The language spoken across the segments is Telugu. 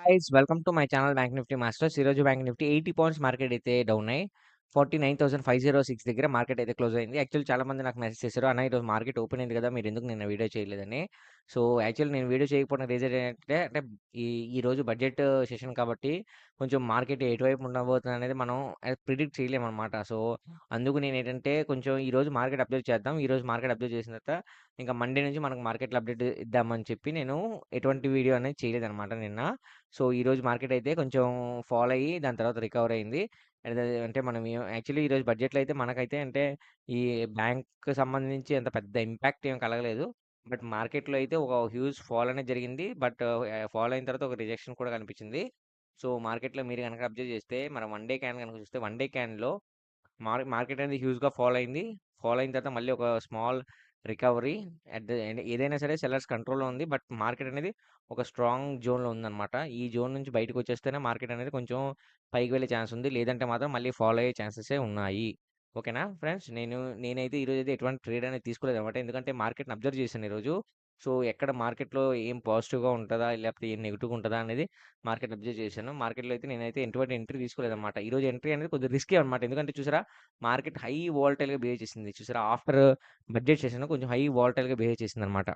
Guys welcome to my channel bank Nifty masters. ఈరోజు బ్యాంక్ నిఫ్టీ 80 పాయింట్స్ మార్కెట్ అయితే డౌన్ అయ్యి 49,506 దగ్గర మార్కెట్ అయితే క్లోజ్ అయింది. యాక్చువల్లీ చాలా మంది నాకు మెసేజ్ చేశారు, అన్న ఈరోజు మార్కెట్ ఓపెన్ అయింది కదా, మీరు ఎందుకు నిన్న వీడియో చేయలేదని. సో యాక్చువల్లీ నేను వీడియో చేయకపోయిన రీజన్ ఏంటంటే ఈ ఈ రోజు బడ్జెట్ సెషన్ కాబట్టి కొంచెం మార్కెట్ ఎటువైపు ఉండబోతుంది అనేది మనం ప్రిడిక్ట్ చేయలేము అనమాట. సో అందుకు నేను ఏంటంటే కొంచెం ఈ రోజు మార్కెట్ అప్డేట్ చేద్దాం. ఈ రోజు మార్కెట్ అప్డేట్ చేసిన తర్వాత ఇంకా మండే నుంచి మనకు మార్కెట్లో అప్డేట్ ఇద్దామని చెప్పి నేను ఎటువంటి వీడియో అనేది చేయలేదన్నమాట నిన్న. సో ఈరోజు మార్కెట్ అయితే కొంచెం ఫాల్ అయ్యి దాని తర్వాత రికవర్ అయింది. అంటే మనం యాక్చువల్లీ ఈరోజు బడ్జెట్లో అయితే మనకైతే అంటే ఈ బ్యాంక్ సంబంధించి అంత పెద్ద ఇంపాక్ట్ ఏం కలగలేదు. బట్ మార్కెట్లో అయితే ఒక హ్యూజ్ ఫాల్ అనేది జరిగింది. బట్ ఫాల్ అయిన తర్వాత ఒక రిజెక్షన్ కూడా కనిపించింది. సో మార్కెట్లో మీరు కనుక అబ్జర్వ్ చేస్తే మనం వన్ డే క్యాన్ కనుక చూస్తే వన్ డే క్యాన్లో మార్కెట్ అనేది హ్యూజ్‌గా ఫాల్ అయింది. ఫాల్ అయిన తర్వాత మళ్ళీ ఒక స్మాల్ రికవరీ ఏదైనా సరే సెల్లర్స్ కంట్రోల్‌లో ఉంది. బట్ మార్కెట్ అనేది ఒక స్ట్రాంగ్ జోన్‌లో ఉందన్నమాట. ఈ జోన్ నుంచి బయటకొచ్చేస్తేనే మార్కెట్ అనేది కొంచెం పైకి వెళ్ళే ఛాన్స్ ఉంది. లేదంటే మాత్రం మళ్ళీ ఫాల్ అయ్యే ఛాన్సెసే ఉన్నాయి. ఓకేనా ఫ్రెండ్స్? నేనైతే ఈరోజైతే ఎటువంటి ట్రేడ్ అనేది తీసుకోలేదన్నమాట. ఎందుకంటే మార్కెట్‌ని అబ్జర్వ్ చేశాను ఈరోజు. సో ఎక్కడ మార్కెట్‌లో ఏం పాజిటివ్‌గా ఉంటదా? లేకపోతే ఏం నెగెటివ్‌గా ఉంటదా? అనేది మార్కెట్ అబ్జర్వ్ చేశాను. మార్కెట్‌లో అయితే నేనైతే ఎటువంటి ఎంట్రీ తీసుకోలేదన్నమాట. ఈరోజు ఎంట్రీ అనేది కొద్దిగా రిస్కీ అనమాట. ఎందుకంటే చూసారా, మార్కెట్ హై వోలటైల్‌గా బిహేవ్ చేసింది. చూసారా, ఆఫ్టర్ బడ్జెట్ సెషన్ కొంచెం హై వోలటైల్‌గా బిహేవ్ చేసిందనమాట.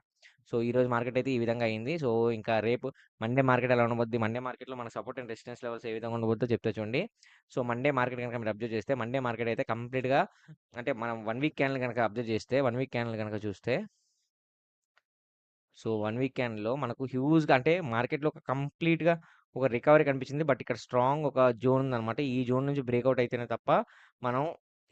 సో ఈరోజు మార్కెట్ అయితే ఈ విధంగా అయింది. సో ఇంకా రేపు మండే మార్కెట్ ఎలా ఉండబోద్ది? మండే మార్కెట్‌లో మన సపోర్ట్ అండ్ రెసిస్టెన్స్ లెవెల్స్ ఏ విధంగా ఉండబోద్దో చెప్తా చూడండి. సో మండే మార్కెట్ గనుక మీరు అబ్జర్వ్ చేస్తే మండే మార్కెట్ అయితే కంప్లీట్‌గా అంటే మనం 1 వీక్ క్యాండిల్ గనక అబ్జర్వ్ చేస్తే 1 వీక్ క్యాండిల్ గనక చూస్తే సో 1 వీక్ క్యాండిల్‌లో మనకు హ్యూజ్‌గా అంటే మార్కెట్‌లో ఒక కంప్లీట్‌గా ఒక రికవరీ కనిపించింది. బట్ ఇక్కడ స్ట్రాంగ్ ఒక జోన్ ఉందన్నమాట. ఈ జోన్ నుంచి బ్రేక్‌ఔట్ అయితేనే తప్ప మనం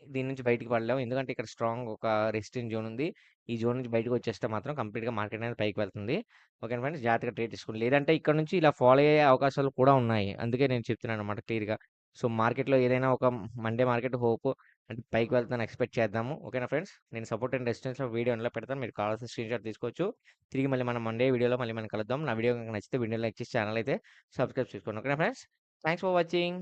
దీని నుంచి బయటికి పడలేము. ఎందుకంటే ఇక్కడ స్ట్రాంగ్ ఒక రెసిస్టెన్స్ జోన్ ఉంది. ఈ జోన్ నుంచి బయటకి వచ్చేస్తే మాత్రం కంప్లీట్‌గా మార్కెట్ అనేది పైకి వెళ్తుంది. ఓకేనా ఫ్రెండ్స్, జాగ్రత్తగా ట్రేడ్ తీసుకోండి. లేదంటే ఇక్కడ నుంచి ఇలా ఫాలో అయ్యే అవకాశాలు కూడా ఉన్నాయి. అందుకే నేను చెప్తున్నాను అన్నమాట క్లియర్‌గా. సో మార్కెట్‌లో ఏదైనా ఒక మండే మార్కెట్ హోప్ అంటే పైకి వెళ్తుందని ఎక్స్‌పెక్ట్ చేద్దాము. ఓకేనా ఫ్రెండ్స్? నేను సపోర్ట్ అండ్ రెసిస్టెన్స్ వీడియో అందులో పెడతాను. మీరు కావాల్సిన స్క్రీన్‌షాట్ తీసుకోవచ్చు. తిరిగి మళ్ళీ మనం మండే వీడియోలో మళ్ళీ మనం కలుద్దాం. నా వీడియో కనుక నచ్చితే వీడియో లైక్ చేసి ఛానల్ అయితే సబ్స్క్రైబ్ చేసుకోండి. ఓకేనా ఫ్రెండ్స్? Thanks for watching.